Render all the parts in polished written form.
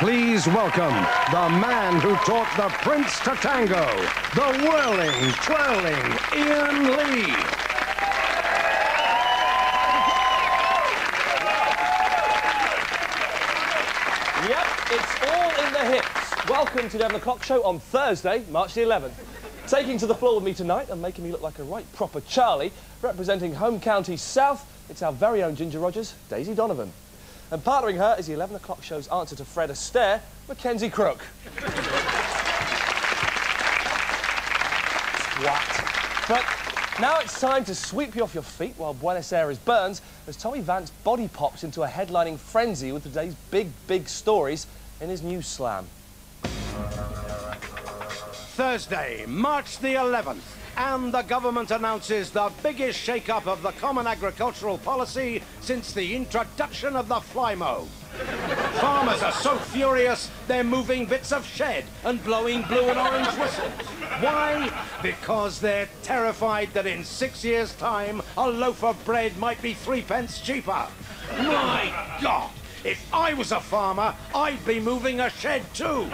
Please welcome the man who taught the Prince to tango, the whirling, twirling Ian Lee. Yep, it's all in the hips. Welcome to the 11 o'clock show on Thursday, March the 11th. Taking to the floor with me tonight and making me look like a right proper Charlie, representing home county South, it's our very own Ginger Rogers, Daisy Donovan. And partnering her is the 11 o'clock show's answer to Fred Astaire, Mackenzie Crook. What? But now it's time to sweep you off your feet while Buenos Aires burns as Tommy Vance body pops into a headlining frenzy with today's big stories in his news slam. Thursday, March the 11th, and the government announces the biggest shake-up of the Common Agricultural Policy since the introduction of the Flymo. Farmers are so furious, they're moving bits of shed and blowing blue and orange whistles. Why? Because they're terrified that in 6 years' time, a loaf of bread might be 3 pence cheaper. My God! If I was a farmer, I'd be moving a shed too.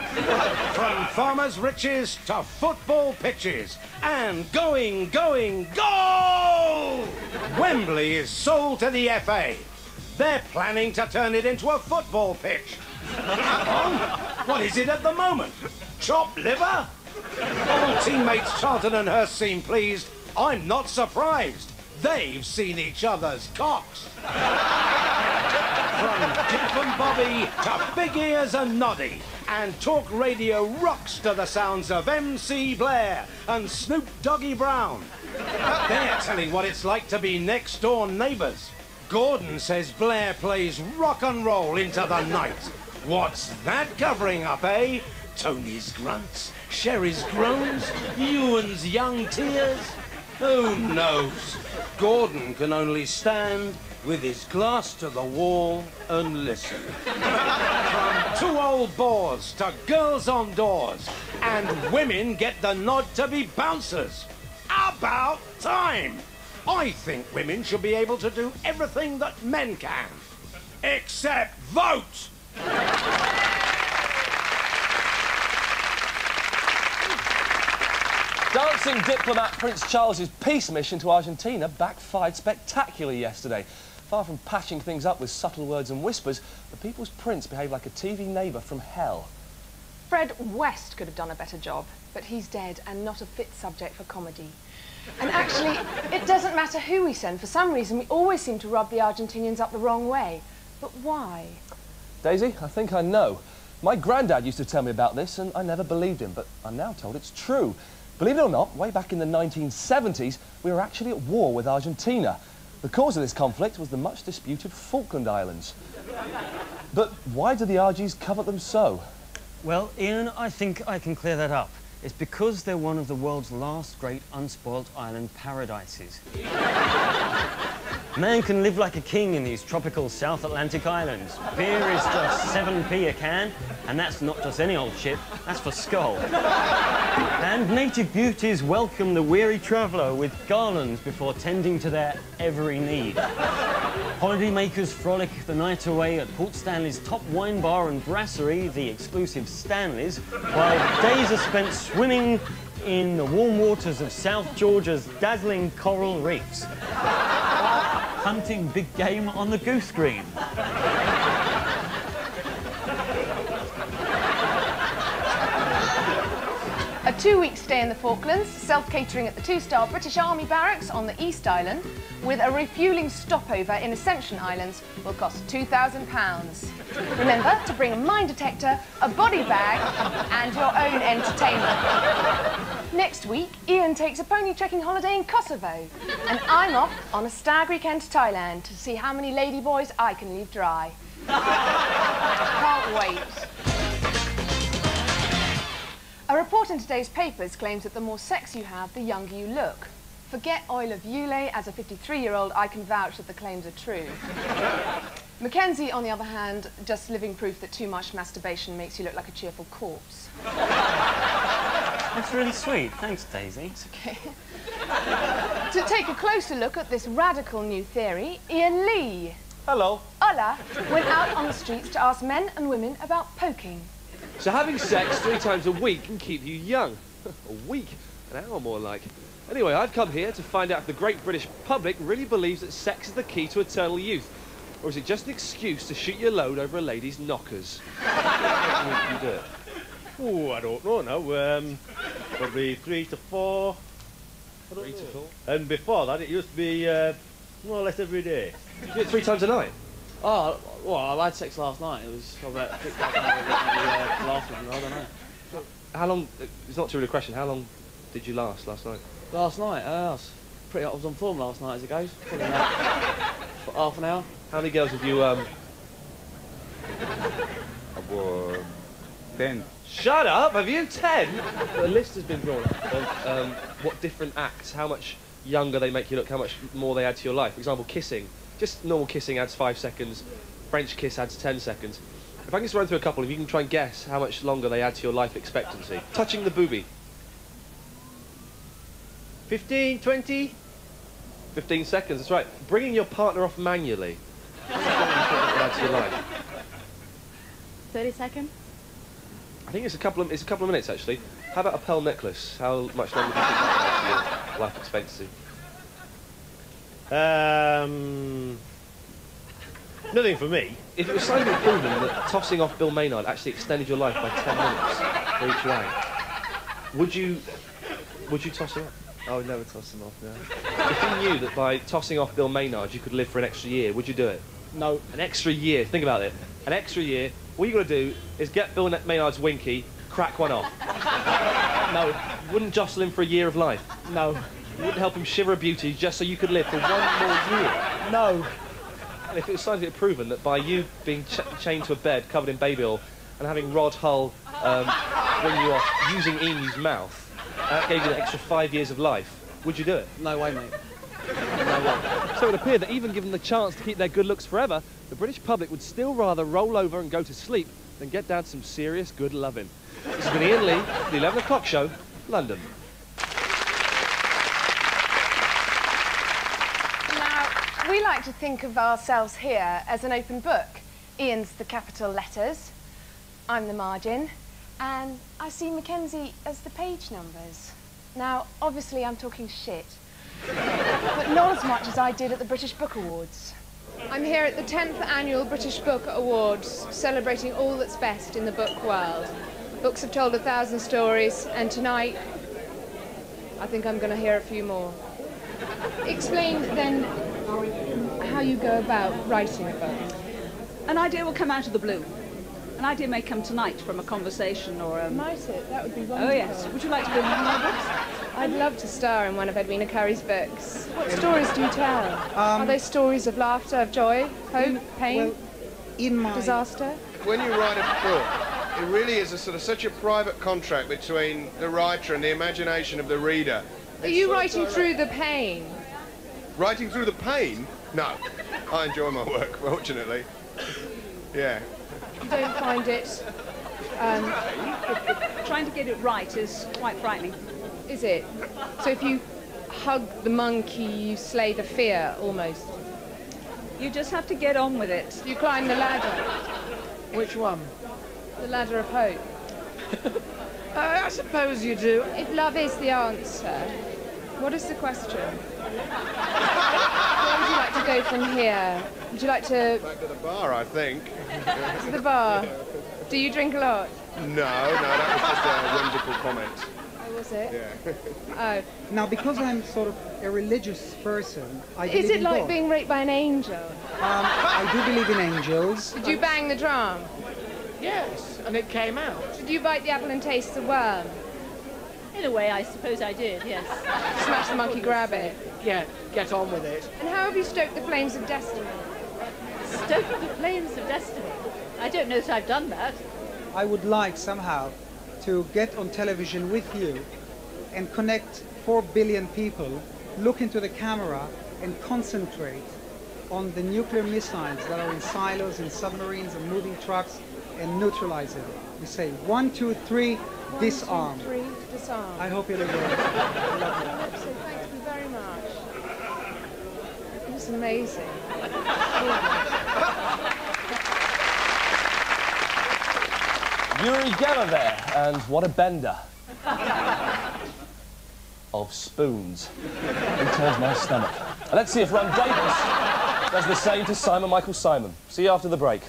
From farmers' riches to football pitches. And going, go! Wembley is sold to the FA. They're planning to turn it into a football pitch. Oh, what is it at the moment? Chopped liver? Old teammates Charlton and Hurst seem pleased. I'm not surprised. They've seen each other's cocks. From Dick and Bobby to Big Ears and Noddy, and talk radio rocks to the sounds of MC Blair and Snoop Doggy Brown. They're telling what it's like to be next-door neighbours. Gordon says Blair plays rock and roll into the night. What's that covering up, eh? Tony's grunts, Sherry's groans, Ewan's young tears. Who knows? Gordon can only stand with his glass to the wall and listen. From 2 old bores to girls on doors, and women get the nod to be bouncers. About time! I think women should be able to do everything that men can, except vote! Dancing diplomat Prince Charles's peace mission to Argentina backfired spectacularly yesterday. Far from patching things up with subtle words and whispers, the People's Prince behaved like a TV neighbour from hell. Fred West could have done a better job, but he's dead and not a fit subject for comedy. And actually, it doesn't matter who we send. For some reason, we always seem to rub the Argentinians up the wrong way. But why? Daisy, I think I know. My granddad used to tell me about this, and I never believed him, but I'm now told it's true. Believe it or not, way back in the 1970s, we were actually at war with Argentina. The cause of this conflict was the much-disputed Falkland Islands. But why do the RGs covet them so? Well, Ian, I think I can clear that up. It's because they're one of the world's last great unspoilt island paradises. Man can live like a king in these tropical South Atlantic islands. Beer is just 7p a can, and that's not just any old shit, that's for Skull. And native beauties welcome the weary traveller with garlands before tending to their every need. Holidaymakers frolic the night away at Port Stanley's top wine bar and brasserie, the exclusive Stanley's, while days are spent swimming in the warm waters of South Georgia's dazzling coral reefs. Hunting big game on the goose green. A 2-week stay in the Falklands, self-catering at the 2-star British Army barracks on the East Island, with a refuelling stopover in Ascension Islands, will cost £2,000. Remember to bring a mine detector, a body bag, and your own entertainment. Next week, Ian takes a pony trekking holiday in Kosovo, and I'm off on a stag weekend to Thailand to see how many ladyboys I can leave dry. Can't wait. A report in today's papers claims that the more sex you have, the younger you look. Forget Oil of Yule, as a 53-year-old I can vouch that the claims are true. Mackenzie, on the other hand, just living proof that too much masturbation makes you look like a cheerful corpse. That's really sweet. Thanks, Daisy. It's okay. To take a closer look at this radical new theory, Ian Lee. Hello. A fella went out on the streets to ask men and women about poking. So having sex 3 times a week can keep you young. A week? An hour more like. Anyway, I've come here to find out if the great British public really believes that sex is the key to eternal youth. Or is it just an excuse to shoot your load over a lady's knockers? How do you do it? Oh, I don't know now. Probably 3 to 4. 3 to 4? And before that, it used to be more or less every day. You do it 3 times a night? Oh, well, I had sex last night. It was about 6 hours last one. I don't know. How long, it's not too really a question, how long did you last last night? Last night, I was on form last night as it goes. Probably about half an hour. How many girls have you, About 10. Shut up! Have you 10? A list has been drawn up of what different acts, how much younger they make you look, how much more they add to your life. For example, kissing. Just normal kissing adds 5 seconds. French kiss adds 10 seconds. If I can just run through a couple, if you can try and guess how much longer they add to your life expectancy. Touching the boobie. 15, 20? 15 seconds, that's right. Bringing your partner off manually. Add to your life. 30 seconds? I think it's a couple of minutes actually. How about a pearl necklace? How much longer do you think that adds to your life expectancy? Nothing for me. If it was scientifically proven that tossing off Bill Maynard actually extended your life by 10 minutes for each round, would you toss him off? I would never toss them off, no. If you knew that by tossing off Bill Maynard you could live for an extra year, would you do it? No. An extra year, think about it. An extra year, all you got to do is get Bill Maynard's winky, crack one off. No. Wouldn't jostle him for a year of life. No. You wouldn't help him shiver a beauty just so you could live for 1 more year. No. And if it was scientifically proven that by you being chained to a bed covered in baby oil and having Rod Hull bring you off using Emu's mouth, that gave you an extra 5 years of life, would you do it? No way, mate. So it appeared that even given the chance to keep their good looks forever, the British public would still rather roll over and go to sleep than get down to some serious good loving. This has been Ian Lee, the 11 o'clock show, London. Now, we like to think of ourselves here as an open book. Ian's the capital letters, I'm the margin, and I see Mackenzie as the page numbers. Now, obviously I'm talking shit, but not as much as I did at the British Book Awards. I'm here at the 10th Annual British Book Awards, celebrating all that's best in the book world. Books have told 1,000 stories, and tonight, I think I'm going to hear a few more. Explain, then, how you go about writing a book. An idea will come out of the blue. An idea may come tonight from a conversation or Might it? That would be wonderful. Oh, yes. Would you like to be in one of my books? I'd love to star in one of Edwina Curry's books. What stories do you tell? Are they stories of laughter, of joy, hope, pain, disaster? When you write a book, it really is such a private contract between the writer and the imagination of the reader. Are you writing through the pain? Writing through the pain? No. I enjoy my work, fortunately. Yeah. You don't find it... Trying to get it right is quite frightening. Is it? So if you hug the monkey, you slay the fear, almost? You just have to get on with it. You climb the ladder. Which one? The ladder of hope. I suppose you do. If love is the answer, what is the question? Where would you like to go from here? Would you like to... Back to the bar, I think. To the bar? Do you drink a lot? No, that was just a whimsical comment. Oh, was it? Yeah. Oh. Now, because I'm sort of a religious person, I believe Is it in like God. being raped by an angel? I do believe in angels. Did you bang the drum? Yes, and it came out. Did you bite the apple and taste the worm? In a way, I suppose I did, yes. Smash the monkey, grab it? Yeah, get on with it. And how have you stoked the flames of destiny? Stoked the flames of destiny? I don't know that I've done that. I would like somehow to get on television with you and connect 4 billion people, look into the camera and concentrate on the nuclear missiles that are in silos, in submarines and moving trucks and neutralize them. We say 1, 2, 3, disarm. 1, 2, 3, disarm. I hope you'll enjoy it. I hope so. Thank you very much. It was amazing. Uri Geller there, and what a bender. Of spoons. He turns my stomach. And let's see if Ron Davis does the same to Simon Michael Simon. See you after the break.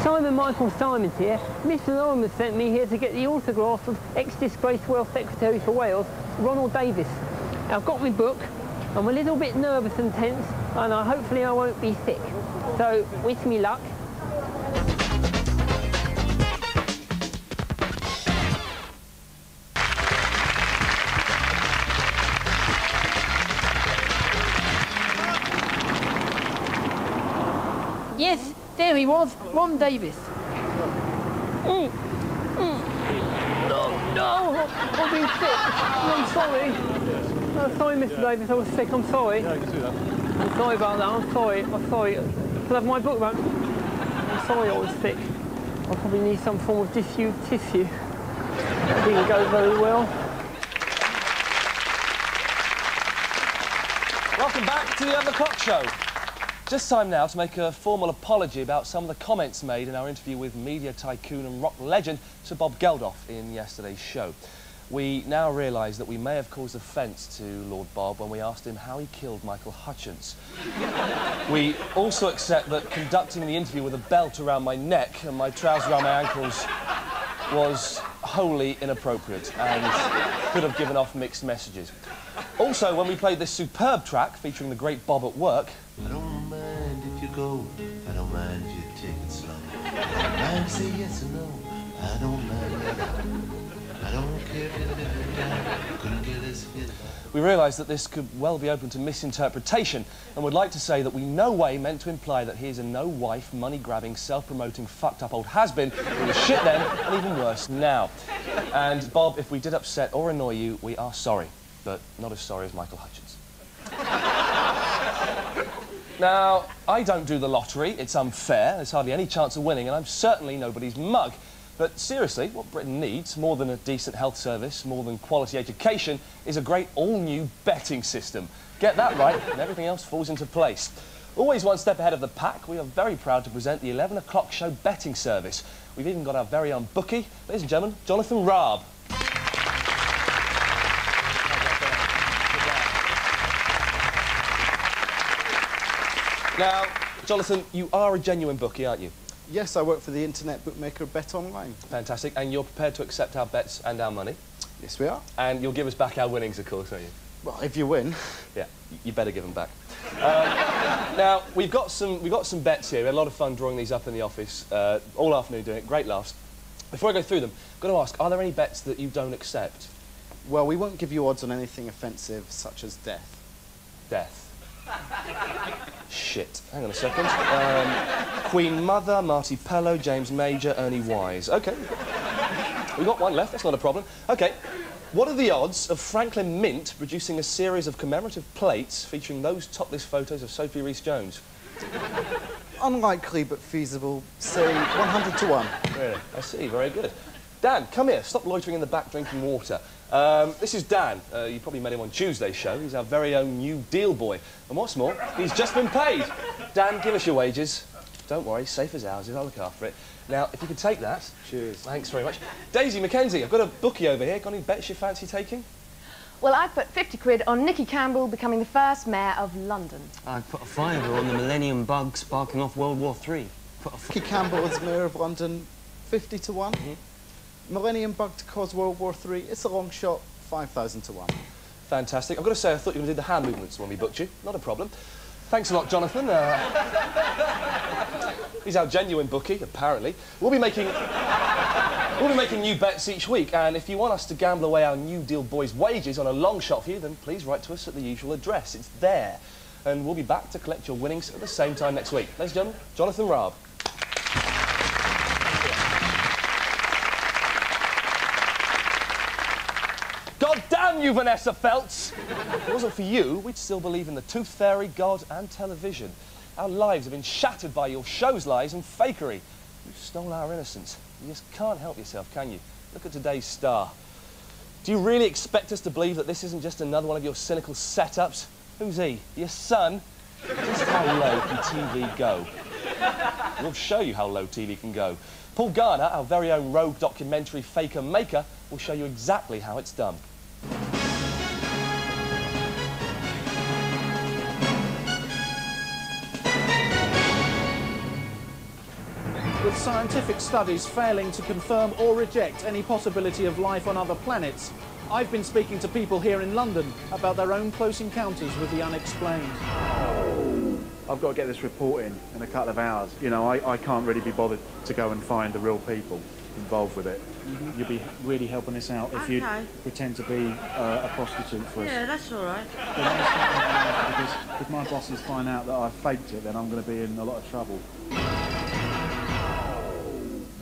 Simon Michael Simon's here. Mr. Lorimer sent me here to get the autograph of ex-disgraced Welsh Secretary for Wales, Ronald Davis. I've got my book. I'm a little bit nervous and tense, and hopefully I won't be sick. So, wish me luck. Yes, there he was, Ron Davis. No, I've been sick. I'm sorry. I'm sorry, Mr. Davis, I was sick, I'm sorry. Yeah, I can see that. I'm sorry about that, I'm sorry. Can I have my book back? I'm sorry I was sick. I probably need some form of diffused tissue. That didn't go very well. Welcome back to the 11 o'clock show. Just time now to make a formal apology about some of the comments made in our interview with media tycoon and rock legend Sir Bob Geldof in yesterday's show. We now realise that we may have caused offence to Lord Bob when we asked him how he killed Michael Hutchence. We also accept that conducting the interview with a belt around my neck and my trousers around my ankles was wholly inappropriate and could have given off mixed messages. Also, when we played this superb track featuring the great Bob at work... I don't mind if you go, I don't mind if you take it slow. I don't mind say yes or no, I don't mind at all. I don't care if you live or die, couldn't get this fit. We realised that this could well be open to misinterpretation and would like to say that we no way meant to imply that he is a no-wife, money-grabbing, self-promoting, fucked-up old has-been who was shit then and even worse now. And, Bob, if we did upset or annoy you, we are sorry, but not as sorry as Michael Hutchence. Now, I don't do the lottery, it's unfair, there's hardly any chance of winning, and I'm certainly nobody's mug. But seriously, what Britain needs, more than a decent health service, more than quality education, is a great all-new betting system. Get that right, and everything else falls into place. Always one step ahead of the pack, we are very proud to present the 11 o'clock show betting service. We've even got our very own bookie, ladies and gentlemen, Jonathan Raab. Now, Jonathan, you are a genuine bookie, aren't you? Yes, I work for the internet bookmaker Bet Online. Fantastic. And you're prepared to accept our bets and our money? Yes, we are. And you'll give us back our winnings, of course, won't you? Well, if you win. Yeah, you better give them back. Now, we've got some bets here. We had a lot of fun drawing these up in the office all afternoon doing it. Great laughs. Before I go through them, I've got to ask, are there any bets that you don't accept? Well, we won't give you odds on anything offensive, such as death. Death. Shit. Hang on a second. Queen Mother, Marty Pellow, James Major, Ernie Wise. OK. We've got one left, that's not a problem. OK. What are the odds of Franklin Mint producing a series of commemorative plates featuring those topless photos of Sophie Rhys-Jones? Unlikely, but feasible. Say 100 to 1. Really? I see. Very good. Dan, come here. Stop loitering in the back drinking water. This is Dan. You probably met him on Tuesday's show. He's our very own New Deal boy. And what's more, he's just been paid. Dan, give us your wages. Don't worry, safe as houses. I'll look after it. Now, if you could take that. Cheers. Thanks very much. Daisy McKenzie, I've got a bookie over here. Got any bets you fancy taking? Well, I put 50 quid on Nicky Campbell becoming the first mayor of London. I put a fiver on the Millennium Bug sparking off World War III. Nicky Campbell as mayor of London, 50 to 1. Millennium Bug to cause World War III, it's a long shot, 5,000 to 1. Fantastic. I've got to say, I thought you were going to do the hand movements when we booked you. Not a problem. Thanks a lot, Jonathan. He's our genuine bookie, apparently. We'll be making new bets each week, and if you want us to gamble away our New Deal boys' wages on a long shot for you, then please write to us at the usual address. It's there. And we'll be back to collect your winnings at the same time next week. Ladies and gentlemen, Jonathan Raab. God damn you, Vanessa Feltz! If it wasn't for you, we'd still believe in the tooth fairy, God and television. Our lives have been shattered by your show's lies and fakery. You stole our innocence. You just can't help yourself, can you? Look at today's star. Do you really expect us to believe that this isn't just another one of your cynical setups? Who's he? Your son? Just how low can TV go? We'll show you how low TV can go. Paul Garner, our very own rogue documentary faker maker, will show you exactly how it's done. With scientific studies failing to confirm or reject any possibility of life on other planets, I've been speaking to people here in London about their own close encounters with the unexplained. I've got to get this report in a couple of hours. You know, I can't really be bothered to go and find the real people involved with it. Mm-hmm. You'll be really helping us out if you pretend to be a prostitute for us. Yeah, that's all right. Because if my bosses find out that I faked it, then I'm going to be in a lot of trouble.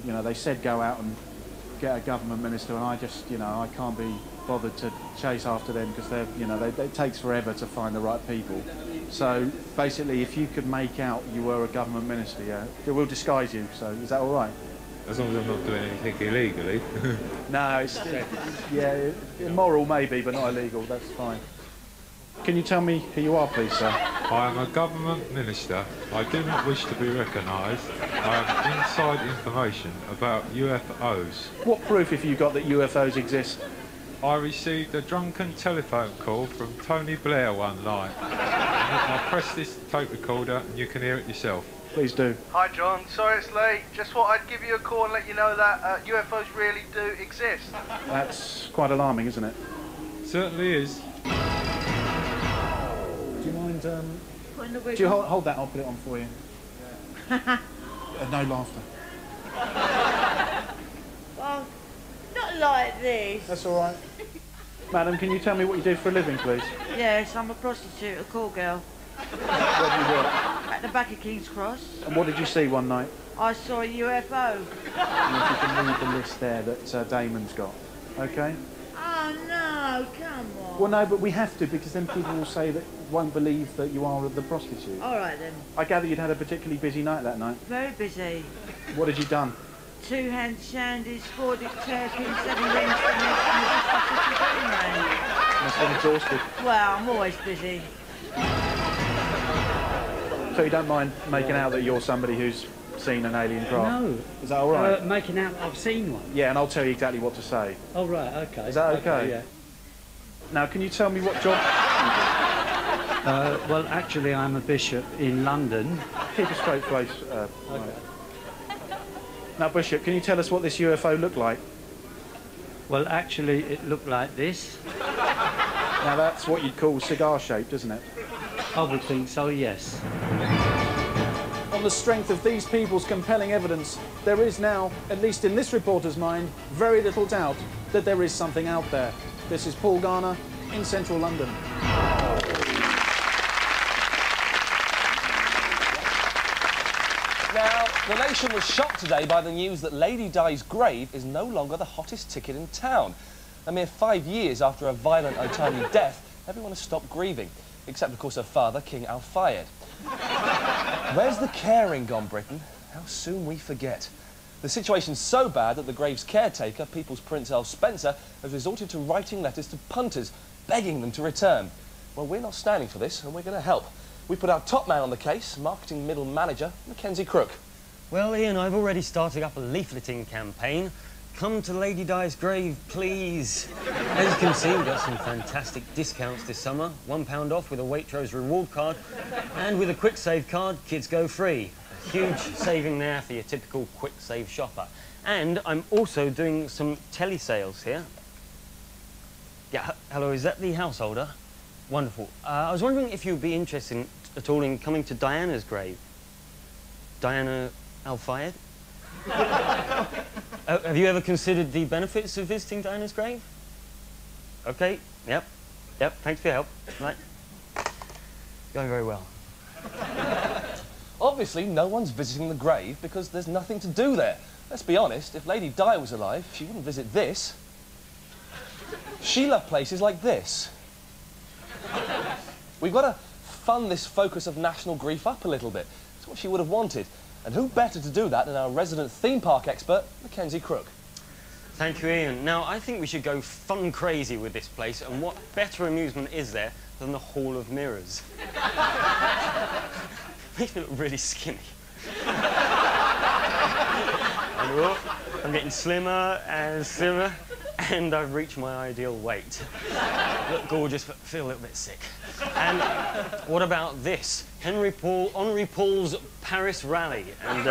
You know, they said go out and get a government minister, and I just, you know, I can't be bothered to chase after them because they're, you know, it takes forever to find the right people. So basically, if you could make out you were a government minister, yeah, we'll disguise you. So is that all right? As long as I'm not doing anything illegally. No, it's yeah, immoral maybe, but not illegal. That's fine. Can you tell me who you are, please, sir? I am a government minister. I do not wish to be recognised. I have inside information about UFOs. What proof have you got that UFOs exist? I received a drunken telephone call from Tony Blair one night. I'll press this tape recorder and you can hear it yourself. Please do. Hi John, sorry it's late. Just thought I'd give you a call and let you know that UFOs really do exist. That's quite alarming, isn't it? Certainly is. Do you mind, Putting the wig do you on? hold that, I'll put it on for you. No laughter. Well, not like this. That's all right. Madam, can you tell me what you do for a living, please? Yes, I'm a prostitute, a call girl. Where do you work? At the back of King's Cross. And what did you see one night? I saw a UFO. And if you can read the list there that Damon's got. Okay? Oh no, come on. Well, no, but we have to, because then people will say that won't believe that you are the prostitute. All right then. I gather you'd had a particularly busy night that night. Very busy. What had you done? 2 hand shandies, 4 dick terpins, 7 rings for me, and a Must have been exhausted. Well, I'm always busy. So you don't mind making out that you're somebody who's seen an alien craft? No. Is that all right? Making out I've seen one. Yeah, and I'll tell you exactly what to say. Oh, right, okay. Is that okay? Yeah. Now, can you tell me what job... Well, actually, I'm a bishop in London. Keep a straight face. Okay. Now, Bishop, can you tell us what this UFO looked like? Well, actually, it looked like this. Now, that's what you'd call cigar-shaped, isn't it? I would think so, yes. On the strength of these people's compelling evidence, there is now, at least in this reporter's mind, very little doubt that there is something out there. This is Paul Garner in central London. Now, the nation was shocked today by the news that Lady Di's grave is no longer the hottest ticket in town. A mere 5 years after a violent, untimely death, everyone has stopped grieving, except, of course, her father, King Al-Fayed. Where's the caring gone, Britain? How soon we forget. The situation's so bad that the grave's caretaker, People's Prince Earl Spencer, has resorted to writing letters to punters, begging them to return. Well, we're not standing for this, and we're going to help. We put our top man on the case, marketing middle manager, Mackenzie Crook. Well, Ian, I've already started up a leafleting campaign. Come to Lady Di's grave, please. As you can see, we've got some fantastic discounts this summer. £1 off with a Waitrose reward card. And with a Quick Save card, kids go free. A huge saving there for your typical Quick Save shopper. And I'm also doing some telesales here. Yeah, hello, is that the householder? Wonderful. I was wondering if you'd be interested at all in coming to Diana's grave. Diana Al-Fayed? Have you ever considered the benefits of visiting Diana's grave? Okay, yep, thanks for your help. Right. Going very well. Obviously, no one's visiting the grave because there's nothing to do there. Let's be honest, if Lady Di was alive, she wouldn't visit this. She loved places like this. We've got to fund this focus of national grief up a little bit. It's what she would have wanted. And who better to do that than our resident theme park expert, Mackenzie Crook? Thank you, Ian. Now, I think we should go fun crazy with this place, and what better amusement is there than the Hall of Mirrors? Makes me look really skinny. I I'm getting slimmer and slimmer, and I've reached my ideal weight. Look gorgeous, but feel a little bit sick. And what about this? Henry Paul's Paris Rally. And,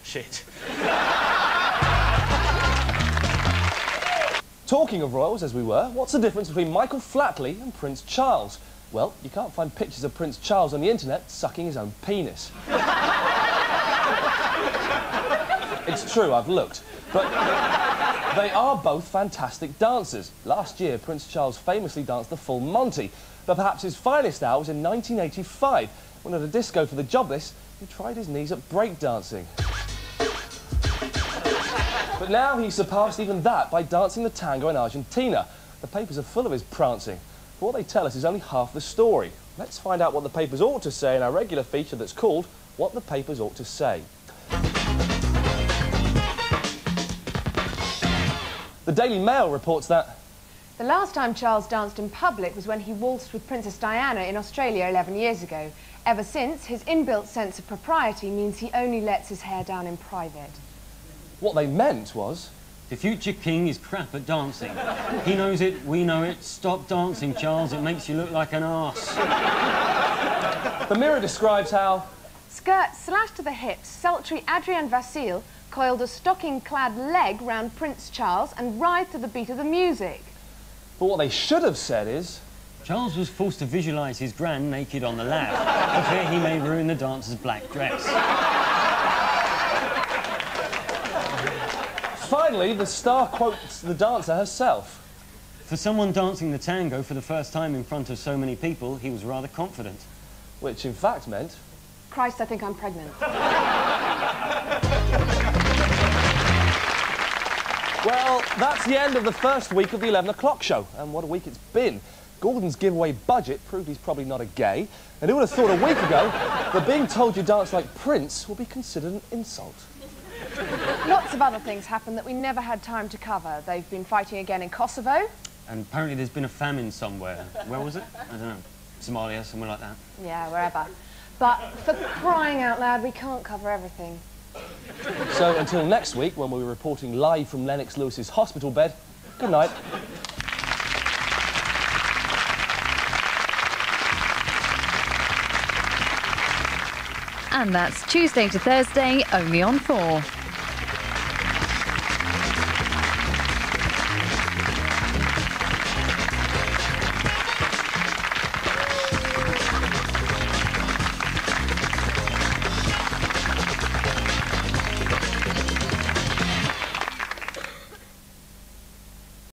shit. Talking of royals, as we were, what's the difference between Michael Flatley and Prince Charles? Well, you can't find pictures of Prince Charles on the internet sucking his own penis. It's true, I've looked. But they are both fantastic dancers. Last year, Prince Charles famously danced the full Monty, but perhaps his finest hour was in 1985, when at a disco for the jobless, he tried his knees at breakdancing. But now he's surpassed even that by dancing the tango in Argentina. The papers are full of his prancing. But what they tell us is only half the story. Let's find out what the papers ought to say in our regular feature that's called What the Papers Ought to Say. The Daily Mail reports that the last time Charles danced in public was when he waltzed with Princess Diana in Australia 11 years ago. Ever since, his inbuilt sense of propriety means he only lets his hair down in private. What they meant was... the future king is crap at dancing. He knows it, we know it. Stop dancing, Charles. It makes you look like an arse. The Mirror describes how... skirt slashed to the hips, sultry Adrian Vasile coiled a stocking-clad leg round Prince Charles and writhed to the beat of the music. But what they should have said is... Charles was forced to visualise his gran naked on the lap, for fear he may ruin the dancer's black dress. Finally, the star quotes the dancer herself. For someone dancing the tango for the first time in front of so many people, he was rather confident. Which, in fact, meant... Christ, I think I'm pregnant. Well, that's the end of the first week of the 11 o'clock show. And what a week it's been. Gordon's giveaway budget proved he's probably not a gay. And who would have thought a week ago that being told you dance like Prince will be considered an insult? Lots of other things happened that we never had time to cover. They've been fighting again in Kosovo. And apparently there's been a famine somewhere. Where was it? I don't know. Somalia, somewhere like that. Yeah, wherever. But for crying out loud, we can't cover everything. So until next week, when we'll be reporting live from Lennox Lewis's hospital bed, good night. And that's Tuesday to Thursday, only on 4.